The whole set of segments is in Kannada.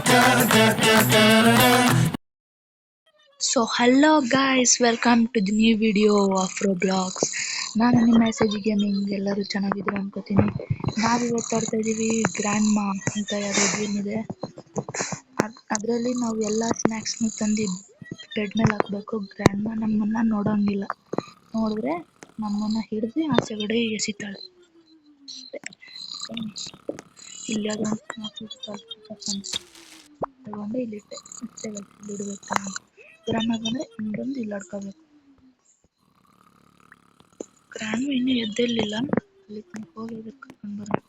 So hello guys, welcome to the new video of Roblox. ನಾನು ನಿಮ್ಮ ಮೆಸೇಜ್ ಗೇಮಿಂಗ್ ಎಲ್ಲರೂ ಚೆನ್ನಾಗಿದ್ದೀರಾ ಅನ್ಕೋತೀನಿ. ನಾವಿವತ್ತು ಆಡ್ತಾ ಇದೀವಿ ಗ್ರ್ಯಾಂಡ್ ಮಾ ಅಂತ ಯಾವುದೋ ಗೇಮ್ ಇದೆ. ಅದರಲ್ಲಿ ನಾವು ಎಲ್ಲ ಸ್ನ್ಯಾಕ್ಸ್ನು ತಂದು ಬೆಡ್ ಮೇಲೆ ಹಾಕಬೇಕು. ಗ್ರ್ಯಾಂಡ್ ಮಾ ನಮ್ಮನ್ನ ನೋಡೋಂಗಿಲ್ಲ, ನೋಡಿದ್ರೆ ನಮ್ಮನ್ನ ಹಿಡಿದು ಆಚೆಗಡೆ ಎಸಿತಾಳೆ. ಇಲ್ಲಿ ಅದೊಂದು ತಗೊಂಡು ಇಲ್ಲಿಟ್ಟೆ ಮತ್ತೆ ಇಡಬೇಕು. ಗ್ರಾಮ ಬಂದ್ರೆ ಹಿಂಗೊಂದು ಇಲ್ಲಿ ಆಡ್ಕೋಬೇಕು. ಗ್ರಾಮ ಇನ್ನೂ ಎದ್ದಿರ್ಲಿಲ್ಲ, ಅಲ್ಲಿ ತನಕ ಹೋಗಿ ಕರ್ಕೊಂಡು ಬರೋಣ.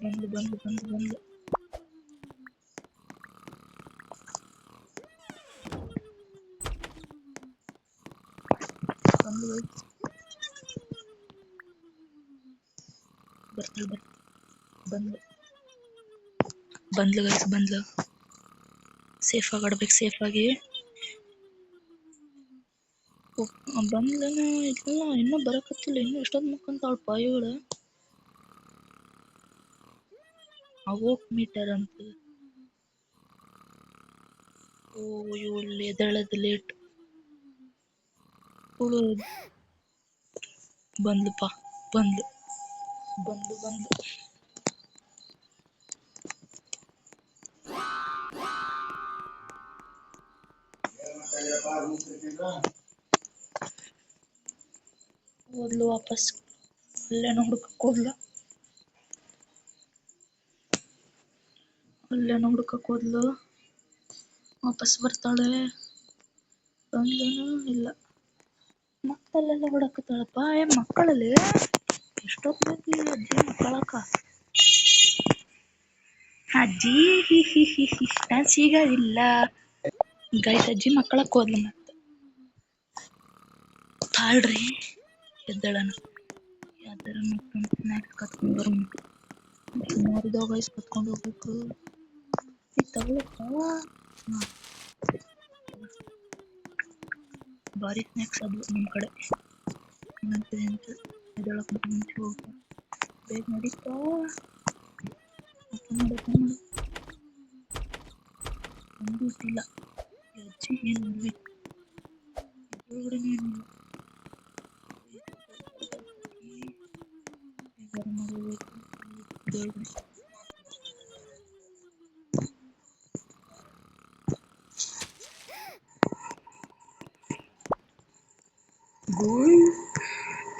ಬಂದು ಬಂದು ಬಂದು ಬಂದು ಬಂದು ಬರ್ತಾಳೆ ಬಂದು ಬಂದ್ಲು ಗೈಸ್, ಬಂದ್ಲು. ಸೇಫ್ ಆಗಿ ಆಡ್ಬೇಕು, ಸೇಫ್ ಆಗಿ. ಬಂದ್ಲೇನ ಇಲ್ಲ, ಇನ್ನೂ ಬರಕತ್ತಿಲ್ಲ. ಇನ್ನೂ ಎಷ್ಟೊಂದು ಮುಕ್ಕಂತಾಳ ಪಾಯಿಗಳು. ಅವೋಕ್ ಮೀಟರ್ ಅಂತ. ಓ ಇವಳು ಎದಳದು ಲೇಟ್. ಬಂದ್ಲಪ್ಪ, ಬಂದ್ಲು ಬಂದ್ಲು ಬಂದ್ಲು. ಹೋದ್ಲು ವಾಪಸ್. ಅಲ್ಲೇನೋ ಹುಡುಕಕ್ ಹೋದ್ಲು, ಅಲ್ಲೇನೋ ಹುಡುಕಕ್ ಹೋದ್ಲು. ವಾಪಸ್ ಬರ್ತಾಳೆ. ಬಂದೇನೋ ಇಲ್ಲ, ಮಕ್ಕಳೆಲ್ಲ ಹುಡಕತ್ತಾಳಪ್ಪ. ಮಕ್ಕಳಲ್ಲಿ ಎಷ್ಟೊತ್ತು ಬೇಕು ಈ ಅಜ್ಜಿ ಮಕ್ಕಳಕ್ಕ? ಅಜ್ಜಿ ಹಿ ಹಿ ಹಿ ಹಿ ನಾನ್ ಸಿಗೋದಿಲ್ಲ. ಗೈಸ್, ಅಜ್ಜಿ ಮಕ್ಕಳಕ್ಕೆ ಹೋದ್ಲು. ಮತ್ತೆ ತಾಳ್ರಿ, ಎದ್ದಳನ. ಯಾವ್ದಾರ ಮಕ್ಕಳು ಸ್ನ್ಯಾಕ್ಸ್ ಕತ್ಕೊಂಡು ಬರೋಣ. ಸುಮಾರಿದಾವ ಗೈಸ್, ಕತ್ಕೊಂಡು ಹೋಗ್ಬೇಕು. ತಗೊಳಕ್ಕ ಭಾರಿ ಸ್ನ್ಯಾಕ್ಸ್ ಅದು ನಮ್ಮ ಕಡೆ. ಏನಂತಿದೆ ಅಂತ ಎದೊಳಕ್ಕೆ ಮುಂಚೆ ಹೋಗ್ತಾರೆ. ಬೇಗ ನಡೀತಾ ಮಾಡು. ಒಂದು ಇಟ್ಟಿಲ್ಲ ಅಜ್ಜಿ. ಏನು ಮಾಡ್ಬೇಕು ಒಳಗಡೆ? ಏನಿಲ್ಲ, ಮಾಡಬೇಕು.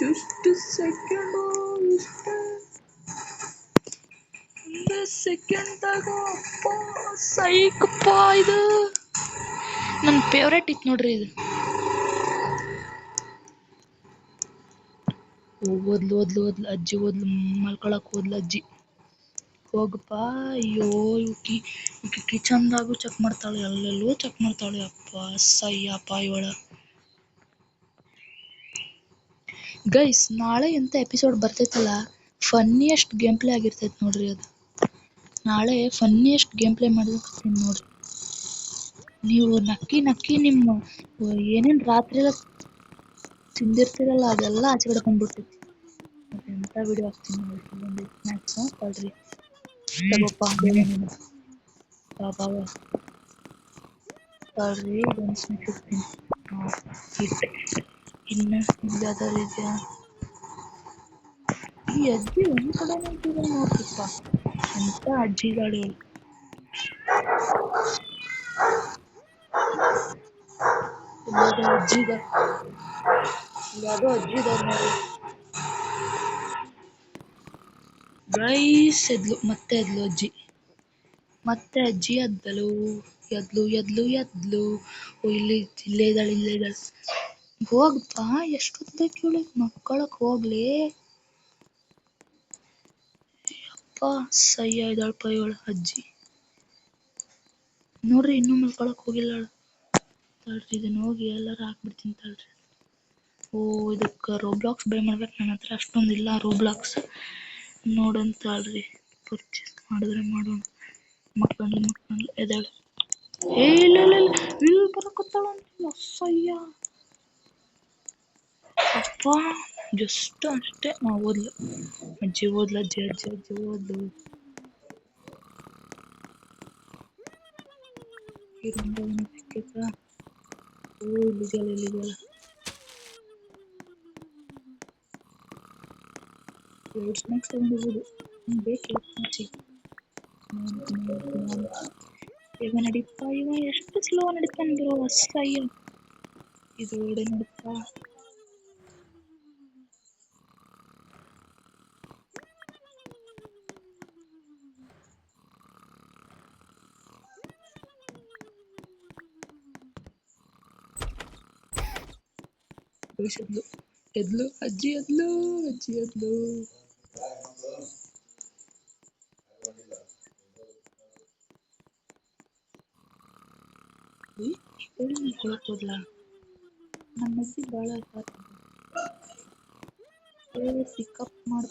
just a second, ಒಂದು ಸೆಕೆಂಡ್ದಾಗ ಸೈಕಪ್ಪ. ಇದು ನನ್ನ ಫೇವ್ರೇಟ್ ಇತ್ತು ನೋಡ್ರಿ. ಇದು ಓದ್ಲು ಓದ್ಲು ಓದ್ಲು ಅಜ್ಜಿ ಓದ್ಲು, ಮಲ್ಕೊಳಕ್ ಓದ್ಲು ಅಜ್ಜಿ. ಹೋಗಪ್ಪ. ಅಯ್ಯೋ ಇವ್ಕಿ ಕಿಚನ್ದಾಗೂ ಚೆಕ್ ಮಾಡ್ತಾಳೆ, ಎಲ್ಲೆಲ್ಲೂ ಚೆಕ್ ಮಾಡ್ತಾಳೆ. ಅಪ್ಪ ಸಯ್ಯಪ್ಪ ಇವಳ. ಗೈಸ್, ನಾಳೆ ಎಂತ ಎಪಿಸೋಡ್ ಬರ್ತೈತಲ್ಲ, ಫನ್ನಿಯೆಸ್ಟ್ ಗೇಮ್ ಪ್ಲೇ ಆಗಿರ್ತೈತೆ ನೋಡ್ರಿ. ಅದು ನಾಳೆ ಫನ್ನಿಯೆಸ್ಟ್ ಗೇಮ್ ಪ್ಲೇ ಮಾಡಿರ್ತೀನಿ ನೋಡ್ರಿ. ನೀವು ನಕ್ಕಿ ನಕ್ಕಿ ನಿಮ್ಮ ಏನೇನು ರಾತ್ರಿ ಎಲ್ಲ ತಿಂದಿರ್ತೀರಲ್ಲ ಅದೆಲ್ಲ ಆಚೆ ಕಡೆ ಬಂದ್ಬಿಡ್ತೈತಿ. ಮತ್ತೆ ಎಂತ ವಿಡಿಯೋ ಹಾಕ್ತೀನಿ ನೋಡಿ. ಒಂದು ಸ್ನ್ಯಾಕ್ಸ್ ತಡ್ರಿ, ತಗೋಪ್ಪ ನೀನು. ಬಾಬಾ ತಡ್ರಿ, ಇದೊಂದು ಸ್ನ್ಯಾಕ್ಸ್ ಇರ್ತೀನಿ. ಇಟ್ಟೆ. ಇನ್ನು ಇಲ್ಲಿ ಯಾವ್ದಾರು ಇದೆಯಾ? ಈ ಅಜ್ಜಿ ಒಂದು ಕಡೆ ನಿಂತಿದೆ ನೋಡ್ರಿಪ್ಪ, ಎಂತ ಅಜ್ಜಿಗಳು. ಯಾವುದೋ ಅಜ್ಜಿದಾರ ನೋಡಿ ಗೈಸ್. ಎದ್ಲು, ಮತ್ತೆ ಎದ್ಲು ಅಜ್ಜಿ. ಮತ್ತೆ ಅಜ್ಜಿ ಎದ್ದಲು ಎದ್ಲು ಎದ್ಲು ಎದ್ಲು. ಇಲ್ಲೇ ಇದ್ದಾಳೆ, ಇಲ್ಲೇ ಇದ್ದಾಳೆ. ಹೋಗಪ್ಪ, ಎಷ್ಟೊತ್ತು ಬೇಕು ಇವಳಿಗೆ ಮಕ್ಕಳಕ್ಕೆ? ಹೋಗ್ಲಿ ಅಪ್ಪ. ಸಯ್ಯ ಇದ್ದಾಳಪ್ಪ ಇವಳು ಅಜ್ಜಿ. ನೋಡ್ರಿ, ಇನ್ನೂ ಮಲ್ಕೊಳಕ್ ಹೋಗಿಲ್ಲ. ತಡ್ರಿ, ಇದನ್ನ ಹೋಗಿ ಎಲ್ಲಾರು ಹಾಕ್ಬಿಡ್ತೀನಿ ತಡ್ರಿ. ಓ, ಇದಕ್ಕೆ ರೋಬ್ಲಾಕ್ಸ್ ಬೈ ಮಾಡ್ಬೇಕು. ನನ್ನ ಹತ್ರ ಅಷ್ಟೊಂದಿಲ್ಲ ರೋಬ್ಲಾಕ್ಸ್. ನೋಡೋಣ ತಡ್ರಿ, ಪರ್ಚೇಸ್ ಮಾಡಿದ್ರೆ ಮಾಡೋಣ. ಮಕ್ಕಂಡ್ಲಿ ಎದ್ದೇಳು. ಇಲ್ಲ ಇಲ್ಲಿ ಬರಕತ್ತಾಳ ಅಯ್ಯ ಅಪ್ಪ. ಜಸ್ಟ್ ಅಷ್ಟೇ ಓದ್ಲು ಅಜ್ಜಿ ಓದ್ಲು. ಸಿಕ್ಕೈತಾ? ಇಲ್ಲಿದೆಯಲ್ಲ ಎರಡು ಸ್ನಾಕ್ಸ್ ತಗೊಂಡಿರ್ಬೋದು. ಬೇಕು ಈಗ ನಡೀತಾ. ಇವ ಎಷ್ಟು ಸ್ಲೋ ನಡೀತಾನೆ ಬಿಡು ಅಸಹ್ಯ. ಇದು ಒಳ್ಳೆ ನಡೀತಾ. ಎದ್ಲು ಅಜ್ಜಿ ಎದ್ಲು. ಹೋದ್ಲಾ ನಮ್ಮ ಅಜ್ಜಿ ಭಾಳ ಪಿಕಪ್ ಮಾಡ.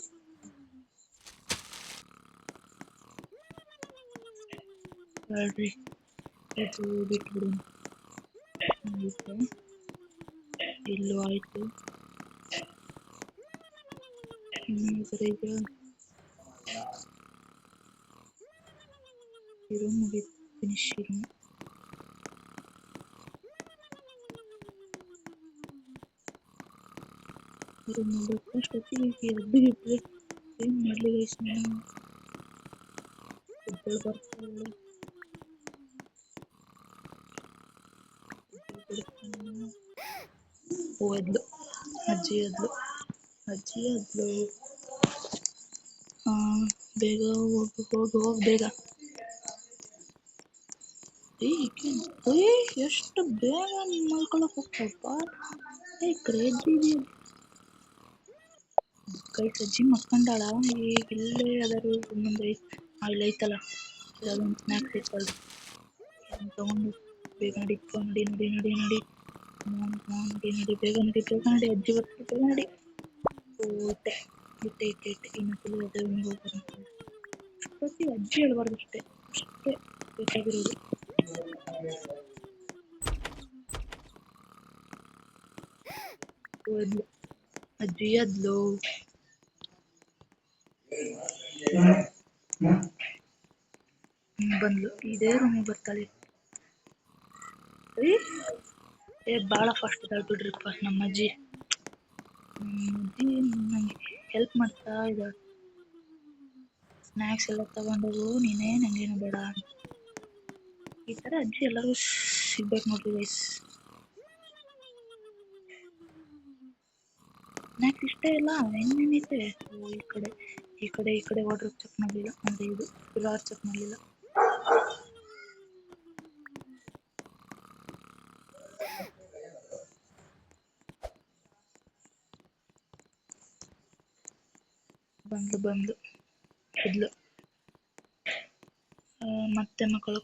ಹೇಳ್ರಿ ಇದು ಬಿಟ್ಬಿಡು. ಆಯ್ತು ಇಲ್ಲೂ ಆಯ್ತು. ಈಗ ಮುಗೀತು. ಫಿನಿಶ್ ಅಷ್ಟೊತ್ತಿಗೆ ಏನು ಮಾಡಲಿ ಬರ್ತಾಳೆ. ಎದ್ಲು ಅಜ್ಜಿ ಎದ್ಲು. ಬೇಗ ಹೋಗು ಬೇಗ. ಎಷ್ಟು ಬೇಗ ಮಲ್ಕೊಳಕ್ ಹೋಗ್ತಪ್ಪ. Crazy guys. ಅಜ್ಜಿ ಮಕ್ಕಂಡಾಳ. ಈಗ ಇಲ್ಲೇ ಅದಾರು ಮುಂದೆ ಐತಲ್ಲ ಅದೊಂದು ಸ್ನ್ಯಾಕ್ಸ್ ಐತಲ್ರಿ ತಗೊಂಡು ಬೇಗ ನಡಿ. ನಡಿ ಬೇಗ ನಡಿ. ಅಜ್ಜಿ ಬರ್ತಾರೆ ಬೇಗ ನಡಿ. ಇಟ್ಟೆ ಇನ್ನು ಫುಲ್ ಅಜ್ಜಿ ಹೇಳ್ಬಾರ್ದು ಅಷ್ಟೇ ಬೇಕಾಗಿರೋದು. ಅಜ್ಜಿ ಎದ್ಲು. ಬಂದ್ಲು. ಇದೇ ರೂಮಿಗೆ ಬರ್ತಾಳೆ. ಭಾಳ ಫಾಸ್ಟ್ ಇದ್ದಾಳೆ ಬಿಡ್ರಿಪ್ಪ ನಮ್ಮ ಅಜ್ಜಿ. ನಂಗೆ ಹೆಲ್ಪ್ ಮಾಡ್ತಾ ಇದ್ದಾಳೆ. ಸ್ನ್ಯಾಕ್ಸ್ ಎಲ್ಲ ತಗೊಂಡೋಗು ನೀನೇ, ನಂಗೇನು ಬೇಡ. ಈ ಥರ ಅಜ್ಜಿ ಎಲ್ಲರೂ ಸಿಗ್ಬೇಕು ನೋಡ್ರಿ ಗೈಸ್. ಸ್ನ್ಯಾಕ್ಸ್ ಇಷ್ಟೇ ಇಲ್ಲ ಇನ್ನೇನೈತೆ. ಈ ಕಡೆ ವಾಟರ್ ಚೆಕ್ ಮಾಡಲಿಲ್ಲ. ಅಂದರೆ ಇದು ಪಿಲಾರ್ ಚೆಕ್ ಮಾಡಲಿಲ್ಲ. ಬಂದು ಇದ್ಲು. ಮತ್ತೆ ಮಕ್ಕಳು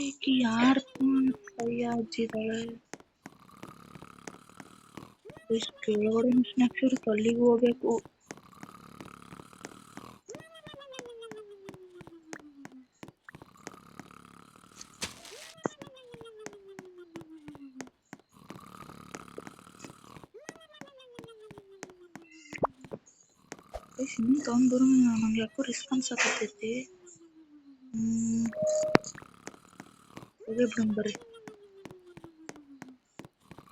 ಈಕಿ ಯಾರು ಅಜ್ಜಿ ಇದ್ದಾಳೆ. ಕೆಳಗಡೆ ಸ್ನ್ಯಾಕ್ಸ್ ಇರುತ್ತೆ, ಅಲ್ಲಿಗೆ ಹೋಗ್ಬೇಕು. ಇನ್ನೂ ತಗೊಂಡ್ಬರೋ. ನಂಗೆ ಯಾಕೋ ರಿಸ್ಕ್ ಅನ್ಸಕತ್ತೈತಿ. ಬಿಡೋಣ ಬರ್ರಿ.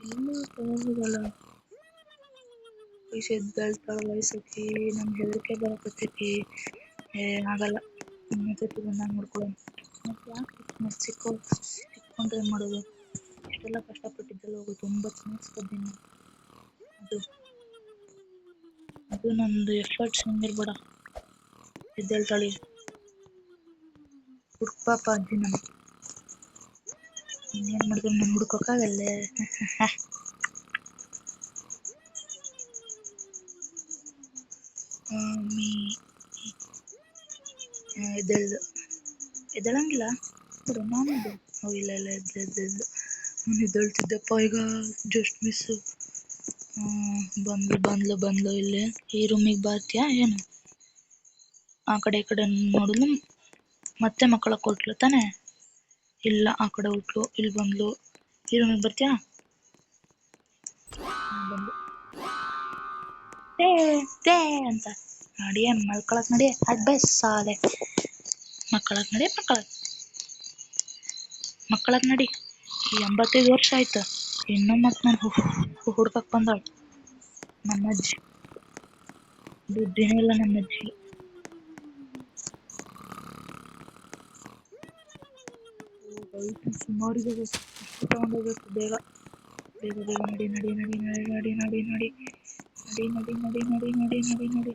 ಇನ್ನೂ ತಗೋಬೋದಲ್ಲ. ಎದ್ದೇಳ್ತಾಳ ವಯಸ್ಸೈತಿ. ನಮ್ಗೆ ಹೆದರಿಕೆ ಬರಕತ್ತೈತಿ. ಆಗಲ್ಲ. ಇನ್ನೊಂದ್ಸತಿ ಬಂದಾಗ ನೋಡ್ಕೊಳ್ಳೋಣ. ಮತ್ತೆ ಯಾಕೆ ಸಿಕ್ಕೊಂಡ್ರೆ ಏನು ಮಾಡೋದು. ಇಷ್ಟೆಲ್ಲ ಕಷ್ಟಪಟ್ಟಿದ್ದೆಲ್ಲ ಹೋಗುತ್ತೆ. 9 ಸ್ನ್ಯಾಕ್ಸ್ ಕದ್ದೀನಿ. ಅದು ನಂದು ಎಫರ್ಟ್ಸ್ ಹಂಗಿರ್ಬೇಡ. ಎದ್ದೇಳ್ತಾಳೆ. ಹುಡುಕ್ಪಾಪ ಅಜ್ಜಿ. ಇನ್ನೇನು ಮಾಡಿದ್ರು ನಾನು ಹುಡ್ಕೋಕ್ಕಾಗಲ್ಲೇ. ಎದ್ದೇಳಂಗಿಲ್ಲ ಬಿಡು. ನಾನು ಇಲ್ಲ ಎದ್ದು ನಾನು ಎದ್ದೇಳ್ತಿದ್ದೆಪ್ಪ. ಈಗ ಜಸ್ಟ್ ಮಿಸ್. ಬಂದ್ಲು ಇಲ್ಲಿ. ಈ ರೂಮಿಗೆ ಬರ್ತೀಯಾ ಏನು? ಆ ಕಡೆ ಈ ಕಡೆ ನೋಡಿದ್ಲು. ಮತ್ತೆ ಮಕ್ಕಳ ಕೊಟ್ಲು ತಾನೆ. ಇಲ್ಲ ಆ ಕಡೆ ಉಟ್ಲು, ಇಲ್ಲಿ ಬಂದ್ಲು. ಈ ರೂಮಿಗೆ ಬರ್ತೀಯಾ? ಬಂದು ತೇ ಅಂತ ನಡಿಯ ಮಲ್ಕೊಳಕ್ ನಡಿ. ಅಡ್ಬಸ್ ಸಾಲೆ ಮಕ್ಕಳಕ್ ನಡಿ, ಮಕ್ಕಳಕ್ ನಡಿ. 85 ವರ್ಷ ಆಯ್ತು ಇನ್ನೂ ಮತ್ ನಾನು ಹುಡ್ಕಕ್ ಬಂದಾಳ ನಮ್ಮಜ್ಜಿ. ಬುದ್ಧಿನೇ ಇಲ್ಲ ನಮ್ಮಜ್ಜಿ. ಸುಮಾರಿದೆ ತಗೊಂಡೋಗ್ಬೇಕು. ಬೇಗ ಬೇಗ ಬೇಗ ನಡಿ ನಡಿ ನಡಿ ನಡಿ ನಡಿ ನಡಿ ನಡಿ ನಡಿ ನಡಿ ನಡಿ ನಡಿ ನಡಿ ನಡಿ ನಡಿ